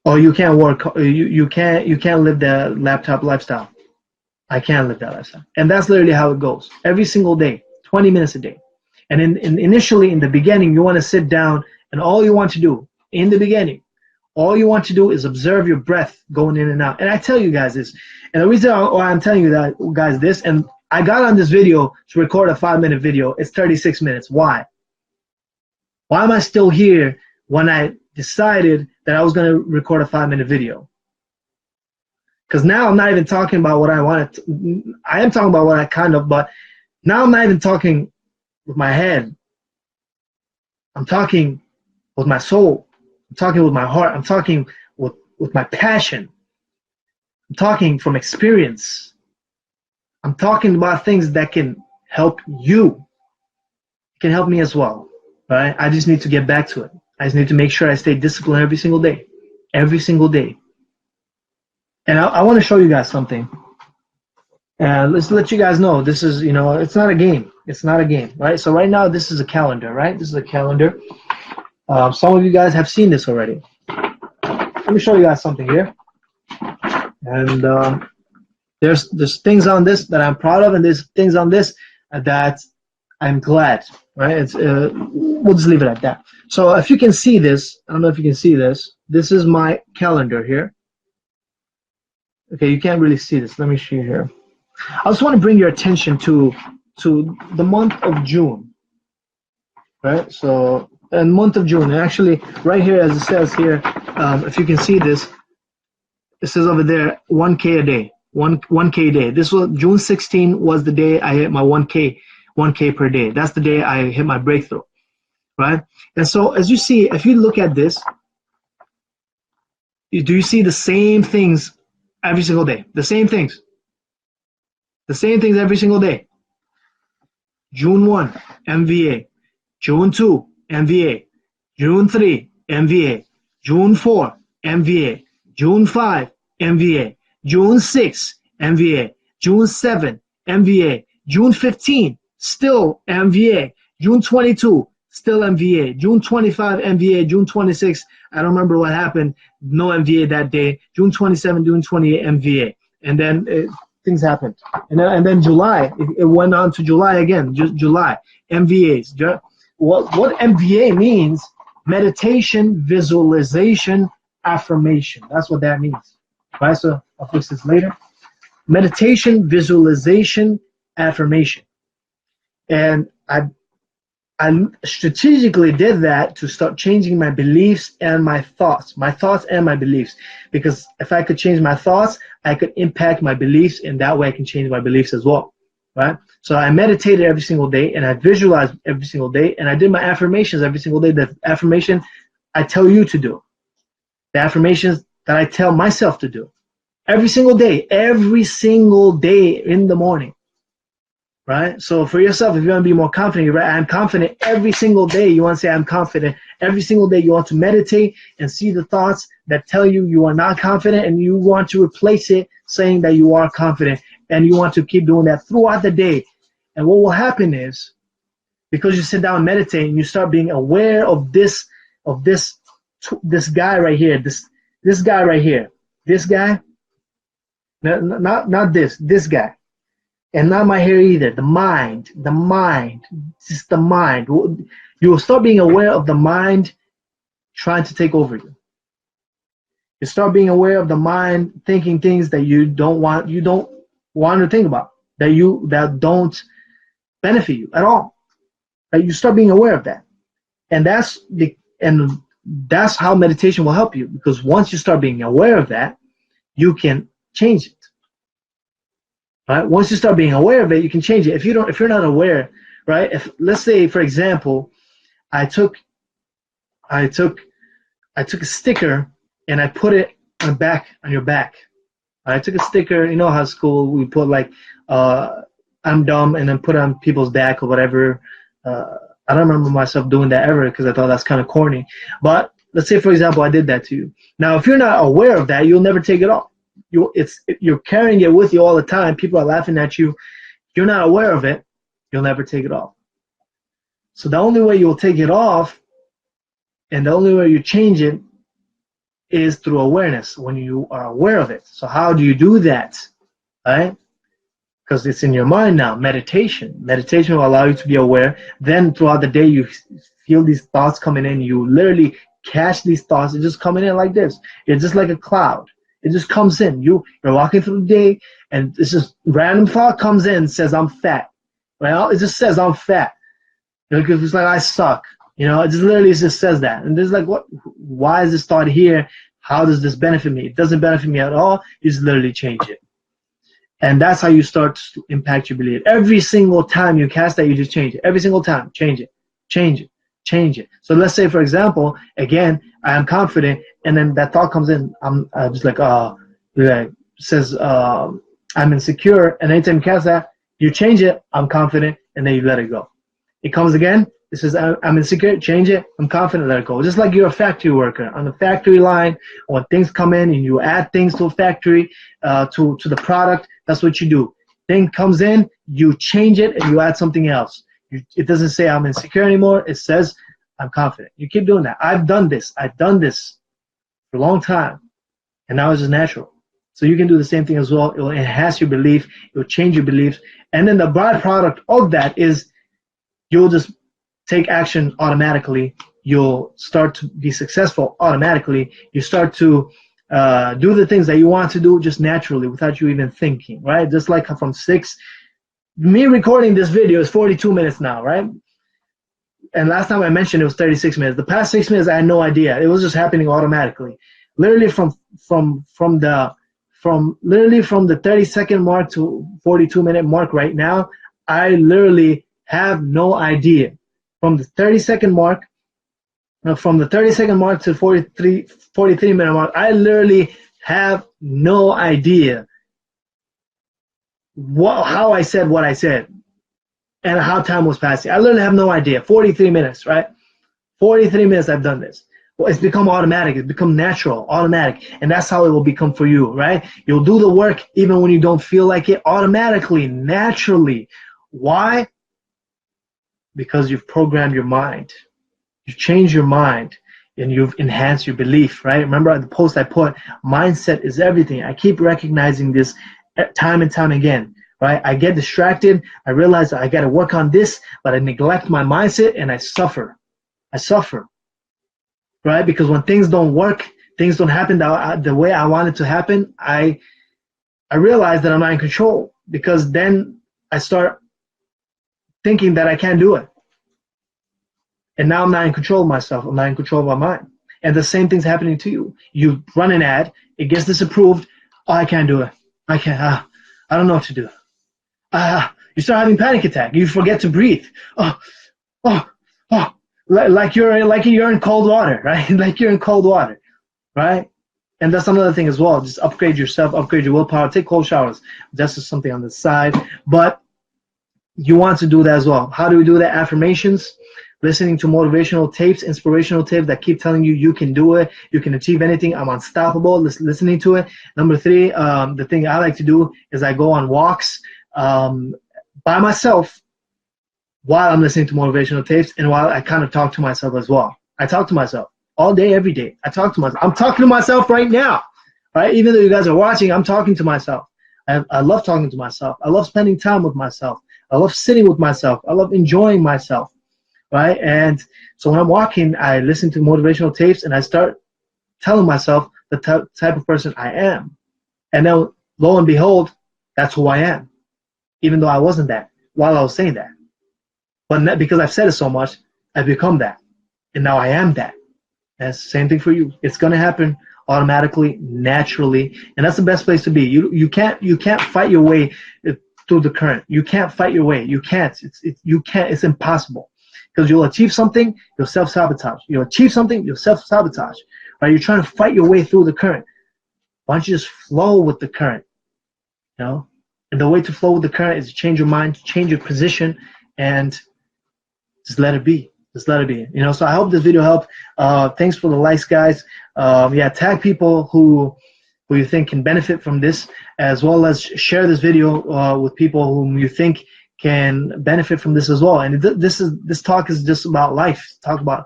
Oh, you can't work. You can't live that laptop lifestyle. I can't live that lifestyle. And that's literally how it goes. Every single day, 20 minutes a day. And initially, in the beginning, you want to sit down, and all you want to do in the beginning, all you want to do is observe your breath going in and out. And I tell you guys this, and the reason why I'm telling you that, guys, this, and I got on this video to record a 5-minute video. It's 36 minutes. Why? Why am I still here when I decided that I was going to record a 5-minute video? Because now I'm not even talking about what I wanted. I am talking about what I but now I'm not even talking with my head. I'm talking with my soul. I'm talking with my heart. I'm talking with my passion. I'm talking from experience. I'm talking about things that can help you. It can help me as well, right? I just need to get back to it. I just need to make sure I stay disciplined every single day. Every single day. And I want to show you guys something. And let's let you guys know, this is, it's not a game. It's not a game, right? So right now, this is a calendar, right? This is a calendar. Some of you guys have seen this already. Let me show you guys something here. And there's things on this that I'm proud of, and there's things on this that I'm glad, right? We'll just leave it at that. So if you can see this, I don't know if you can see this. This is my calendar here. Okay, you can't really see this. Let me show you here. I just want to bring your attention to the month of June, right? So, in month of June, and actually right here, as it says here, if you can see this, it says over there 1K a day, 1K a day. This was June 16 was the day I hit my 1K 1K per day. That's the day I hit my breakthrough, right? And so as you see, if you look at this, do you see the same things every single day? The same things. The same things every single day. June 1, MVA. June 2, MVA. June 3, MVA. June 4, MVA. June 5, MVA. June 6, MVA. June 7, MVA. June 15, still MVA. June 22, still MVA. June 25, MVA. June 26, I don't remember what happened. No MVA that day. June 27, June 28, MVA. And then things happened. And then July, it went on to July again. July, MVAs. What MVA means, meditation, visualization, affirmation. That's what that means. Right? So I'll fix this later. Meditation, visualization, affirmation. And I strategically did that to start changing my beliefs and my thoughts and my beliefs. Because if I could change my thoughts, I could impact my beliefs, and that way I can change my beliefs as well, right? So I meditated every single day, and I visualized every single day, and I did my affirmations every single day. The affirmation I tell you to do, the affirmations that I tell myself to do, every single day in the morning. Right? So for yourself, if you want to be more confident, you're right, I'm confident every single day. You want to say, I'm confident. Every single day you want to meditate and see the thoughts that tell you you are not confident, and you want to replace it saying that you are confident, and you want to keep doing that throughout the day. And what will happen is, because you sit down and meditate and you start being aware of this guy right here, this guy right here, this guy, not this guy. And not my hair either. The mind, just the mind. You will start being aware of the mind trying to take over you. You start being aware of the mind thinking things that you don't want to think about, that don't benefit you at all. Right? You start being aware of that, and that's how meditation will help you. Because once you start being aware of that, you can change it. Right? Once you start being aware of it, you can change it. If you're not aware, right? If, let's say, for example, I took a sticker and I put it on your back. I took a sticker. You know how at school we put like I'm dumb, and then put it on people's back or whatever. I don't remember myself doing that ever, because I thought that's kind of corny. But let's say, for example, I did that to you. Now, if you're not aware of that, you'll never take it off. You're carrying it with you all the time. People are laughing at you. You're not aware of it. You'll never take it off. So the only way you'll take it off, and the only way you change it, is through awareness, when you are aware of it. So how do you do that? Right? Because it's in your mind now. Meditation will allow you to be aware. Then throughout the day, you feel these thoughts coming in. You literally catch these thoughts. It's just coming in like this. It's just like a cloud. It just comes in. You're walking through the day, and this just random thought comes in, says, I'm fat. Well, it just says, I'm fat. Because it's like, I suck. It just literally just says that. And there's like, what? Why is this thought here? How does this benefit me? It doesn't benefit me at all. You just literally change it. And that's how you start to impact your belief. Every single time you cast that, you just change it. Every single time, change it. Change it. Change it. So let's say, for example, again, I am confident, and then that thought comes in. I'm just like, says I'm insecure, and anytime you cast that, you change it. I'm confident, and then you let it go. It comes again. It says I'm insecure. Change it. I'm confident. Let it go. Just like you're a factory worker on the factory line. When things come in and you add things to a factory, to the product, that's what you do. Thing comes in, you change it, and you add something else. It doesn't say I'm insecure anymore. It says I'm confident. You keep doing that. I've done this for a long time, and now it's just natural. So you can do the same thing as well. It will enhance your belief. It will change your beliefs. And then the byproduct of that is you'll just take action automatically. You'll start to be successful automatically. You start to do the things that you want to do just naturally without you even thinking, right? Just like from me recording this video is 42 minutes now, right? And last time I mentioned it was 36 minutes. The past 6 minutes, I had no idea. It was just happening automatically. Literally from the 30-second mark to 42-minute mark right now, I literally have no idea. From the 30-second mark, from the 30-second mark to 43-minute mark, I literally have no idea how I said what I said and how time was passing. I literally have no idea. 43 minutes, right? 43 minutes I've done this. Well, it's become automatic. It's become natural, automatic. And that's how it will become for you, right? You'll do the work even when you don't feel like it, automatically, naturally. Why? Because you've programmed your mind. You've changed your mind and you've enhanced your belief, right? Remember the post I put, mindset is everything. I keep recognizing this time and time again, right? I get distracted. I realize that I got to work on this, but I neglect my mindset and I suffer. I suffer, right? Because when things don't work, things don't happen the way I want it to happen, I realize that I'm not in control, because then I start thinking that I can't do it. And now I'm not in control of myself. I'm not in control of my mind. And the same thing's happening to you. You run an ad, it gets disapproved. Oh, I can't do it. I can't. I don't know what to do. You start having panic attack. You forget to breathe. Like you're in cold water, right? Like you're in cold water, right? And that's another thing as well. Just upgrade yourself, upgrade your willpower, take cold showers. That's just something on the side. But you want to do that as well. How do we do that? Affirmations, listening to motivational tapes, inspirational tapes that keep telling you you can do it, you can achieve anything, I'm unstoppable, listening to it. Number three, the thing I like to do is I go on walks by myself while I'm listening to motivational tapes, and while I kind of talk to myself as well. I talk to myself all day, every day. I talk to myself. I'm talking to myself right now, right? Even though you guys are watching, I'm talking to myself. I love talking to myself. I love spending time with myself. I love sitting with myself. I love enjoying myself, right? And so when I'm walking, I listen to motivational tapes and I start telling myself the type of person I am. And then lo and behold, that's who I am, even though I wasn't that while I was saying that. But because I've said it so much, I've become that. And now I am that. And it's the same thing for you. It's going to happen automatically, naturally. And that's the best place to be. You can't fight your way through the current. You can't fight your way. You can't. You can't. It's impossible. Because you'll achieve something, you'll self-sabotage. You'll achieve something, you'll self-sabotage. Right? You're trying to fight your way through the current. Why don't you just flow with the current? You know? And the way to flow with the current is to change your mind, change your position, and just let it be. Just let it be. You know, so I hope this video helped. Thanks for the likes, guys. Yeah, tag people who you think can benefit from this, as well as share this video with people whom you think can benefit from this as well. And this talk is just about life. Talk about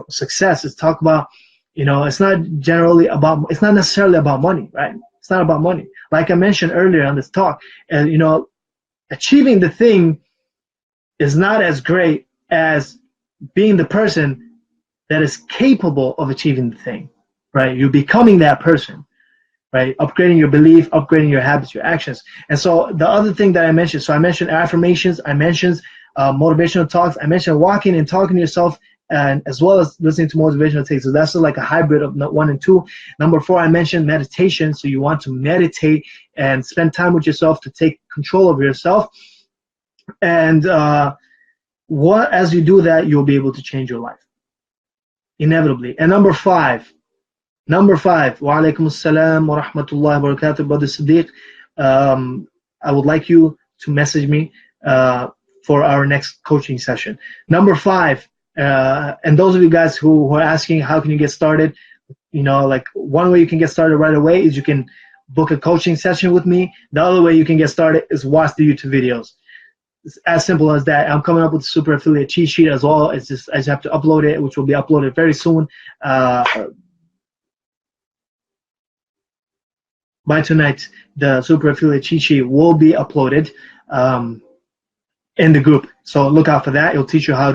success. It's talk about, you know, it's not necessarily about money, right? It's not about money. Like I mentioned earlier on this talk, you know, achieving the thing is not as great as being the person that is capable of achieving the thing, right? You're becoming that person, right? Upgrading your belief, upgrading your habits, your actions. And so the other thing that I mentioned, so I mentioned affirmations, I mentioned motivational talks, I mentioned walking and talking to yourself, and as well as listening to motivational tapes. So that's like a hybrid of 1 and 2. Number 4, I mentioned meditation. So you want to meditate and spend time with yourself to take control of yourself. And as you do that, you'll be able to change your life, inevitably. And number 5, wa alaikum assalam wa rahmatullahi wa barakatuh, Brother Siddiq. I would like you to message me for our next coaching session. Number 5, and those of you guys who are asking how can you get started, you know, like one way you can get started right away is you can book a coaching session with me. The other way you can get started is watch the YouTube videos. It's as simple as that. I'm coming up with a super affiliate cheat sheet as well. It's just I just have to upload it, which will be uploaded very soon. By tonight, the super affiliate cheat sheet will be uploaded in the group. So look out for that. It'll teach you how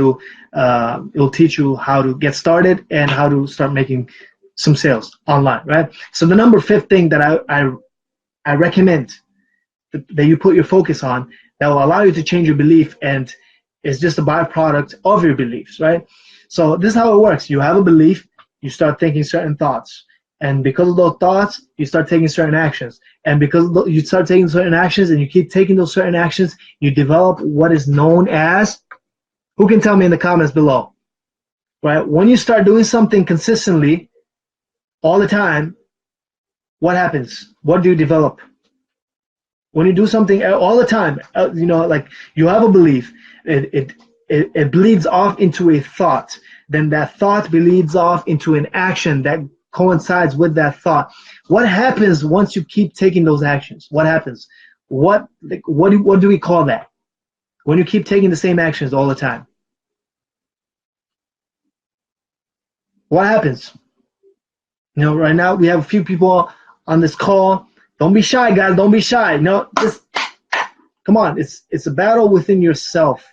to get started and how to start making some sales online, right? So the number 5th thing that I recommend that you put your focus on that will allow you to change your belief, and it's just a byproduct of your beliefs, right? So this is how it works. You have a belief, you start thinking certain thoughts, And because of those thoughts, you start taking certain actions. And because you start taking certain actions and you keep taking those certain actions, you develop what is known as, who can tell me in the comments below, right? When you start doing something consistently all the time, what happens? What do you develop? When you do something all the time, you know, like you have a belief, it bleeds off into a thought. Then that thought bleeds off into an action that coincides with that thought. What happens once you keep taking those actions? What happens? What do we call that? When you keep taking the same actions all the time, what happens? You know, right now we have a few people on this call. Don't be shy, guys. Don't be shy. No, just come on. It's a battle within yourself.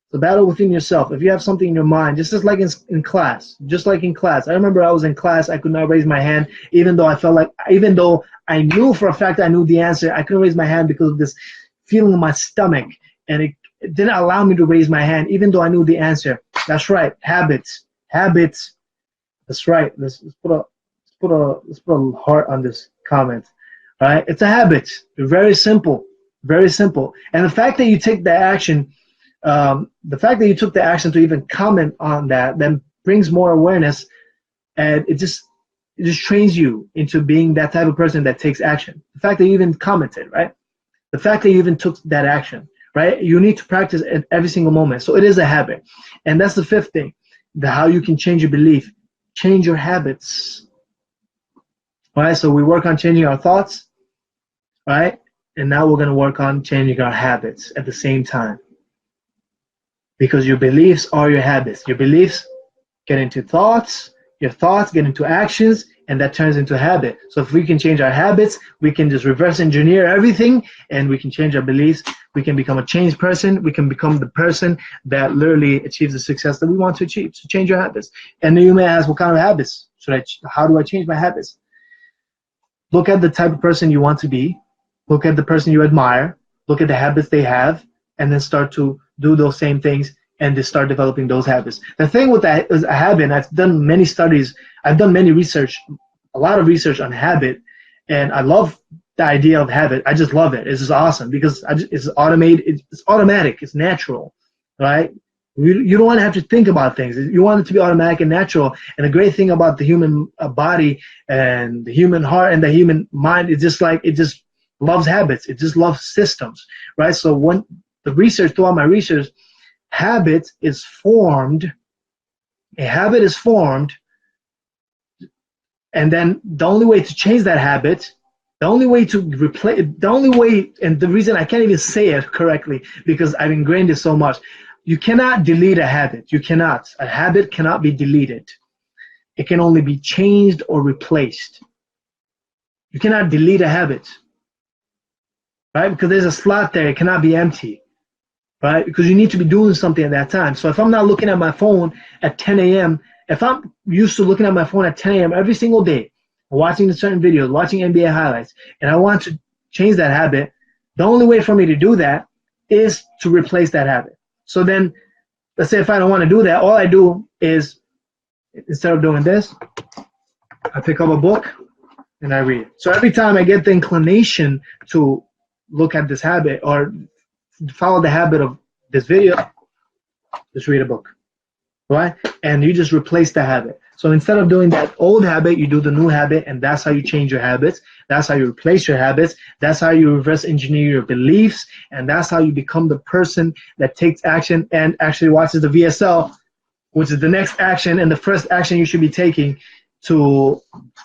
It's a battle within yourself. If you have something in your mind, just as like in class, just like in class. I remember I was in class. I could not raise my hand, even though I knew for a fact I knew the answer. I couldn't raise my hand because of this feeling in my stomach, and it didn't allow me to raise my hand, even though I knew the answer. That's right. Habits. That's right. Let's put a heart on this comment. All right, it's a habit. Very simple, very simple. And the fact that you take the action, the fact that you took the action to even comment on that, then brings more awareness, and it just trains you into being that type of person that takes action. The fact that you even commented, right? The fact that you even took that action, right? You need to practice at every single moment. So it is a habit, and that's the fifth thing. How you can change your belief, change your habits. All right, so we work on changing our thoughts, right? And now we're going to work on changing our habits at the same time. Because your beliefs are your habits. Your beliefs get into thoughts, your thoughts get into actions, and that turns into a habit. So if we can change our habits, we can just reverse engineer everything, and we can change our beliefs. We can become a changed person. We can become the person that literally achieves the success that we want to achieve. So change your habits. And then you may ask, what kind of habits? How do I change my habits? Look at the type of person you want to be. Look at the person you admire. Look at the habits they have, and then start to do those same things and just start developing those habits. The thing with that is a habit, I've done many studies, I've done many research, a lot of research on habit, and I love the idea of habit. I just love it. It's just awesome because it's automated, it's automatic, it's natural, right? You don't want to have to think about things. You want it to be automatic and natural. And the great thing about the human body and the human heart and the human mind is just like, it just loves habits. It just loves systems, right? So when the research, throughout my research, a habit is formed, and then the only way to change that habit, the only way, and the reason I can't even say it correctly because I've ingrained it so much, you cannot delete a habit. You cannot. A habit cannot be deleted. It can only be changed or replaced. You cannot delete a habit, right? Because there's a slot there. It cannot be empty, right? Because you need to be doing something at that time. So if I'm not looking at my phone at 10 a.m., if I'm used to looking at my phone at 10 a.m. every single day, watching certain videos, watching NBA highlights, and I want to change that habit, the only way for me to do that is to replace that habit. So then, let's say if I don't want to do that, all I do is, instead of doing this, I pick up a book and I read. So every time I get the inclination to look at this habit or follow the habit of this video, just read a book, right? And you just replace the habit. So instead of doing that old habit, you do the new habit, and that's how you change your habits. That's how you replace your habits. That's how you reverse engineer your beliefs, and that's how you become the person that takes action and actually watches the VSL, which is the next action and the first action you should be taking to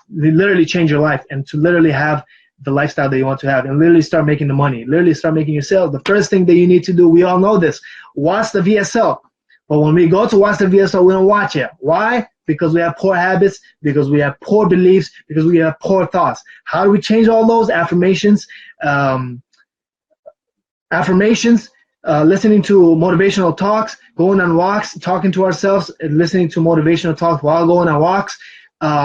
literally change your life and to literally have the lifestyle that you want to have and literally start making the money, literally start making your sales. The first thing that you need to do, we all know this, watch the VSL. But when we go to watch the VSL, we don't watch it. Why? Because we have poor habits, because we have poor beliefs, because we have poor thoughts. How do we change all those? Affirmations, listening to motivational talks, going on walks, talking to ourselves, and listening to motivational talks while going on walks,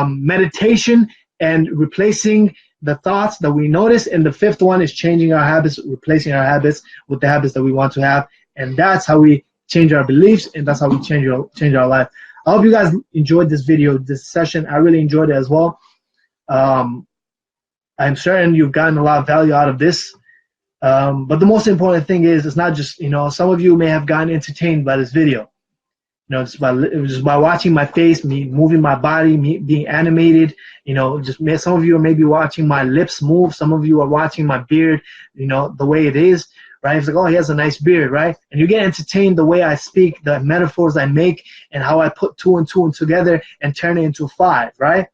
meditation, and replacing the thoughts that we notice. And the fifth one is changing our habits, replacing our habits with the habits that we want to have. And that's how we change our beliefs, and that's how we change our life. I hope you guys enjoyed this video, this session. I really enjoyed it as well. I'm certain you've gotten a lot of value out of this. But the most important thing is, it's not just, some of you may have gotten entertained by this video. Just by watching my face, me moving my body, me being animated. Some of you are maybe watching my lips move. Some of you are watching my beard, the way it is, right? It's like, oh, he has a nice beard, right? And you get entertained the way I speak, the metaphors I make, and how I put two and two together and turn it into five, right?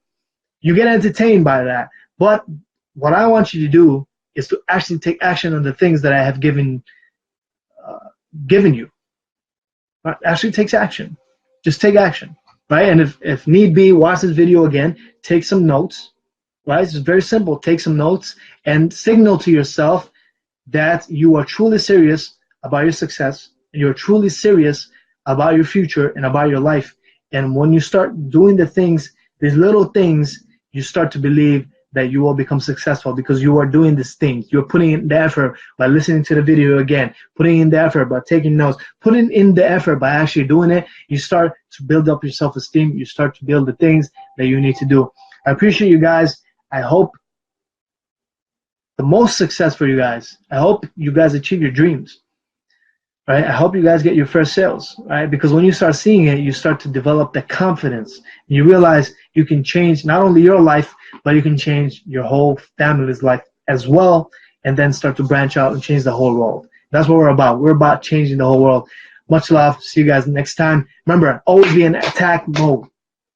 You get entertained by that. But what I want you to do is to actually take action on the things that I have given you. Right? Actually takes action. Just take action, right? And if need be, watch this video again. Take some notes, right? It's very simple. Take some notes and signal to yourself that you are truly serious about your success, and you're truly serious about your future and about your life. And when you start doing the things, these little things, you start to believe that you will become successful, because you are doing these things. You're putting in the effort by listening to the video again, putting in the effort by taking notes, putting in the effort by actually doing it. You start to build up your self-esteem. You start to build the things that you need to do. I appreciate you guys. I hope the most success for you guys. I hope you guys achieve your dreams. Right? I hope you guys get your first sales, right? Because when you start seeing it, you start to develop the confidence. You realize you can change not only your life, but you can change your whole family's life as well, and then start to branch out and change the whole world. That's what we're about. We're about changing the whole world. Much love. See you guys next time. Remember, always be in attack mode.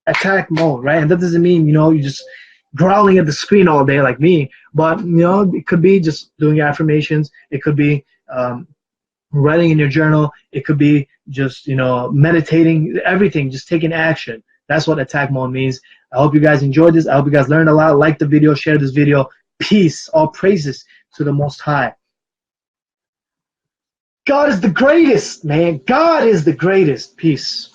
Attack mode, right? And that doesn't mean, you're just growling at the screen all day like me, but, it could be just doing your affirmations. It could be, writing in your journal. It could be just, meditating, everything, just taking action. That's what attack mode means. I hope you guys enjoyed this. I hope you guys learned a lot. Like the video, share this video. Peace. All praises to the Most High. God is the greatest, man. God is the greatest. Peace.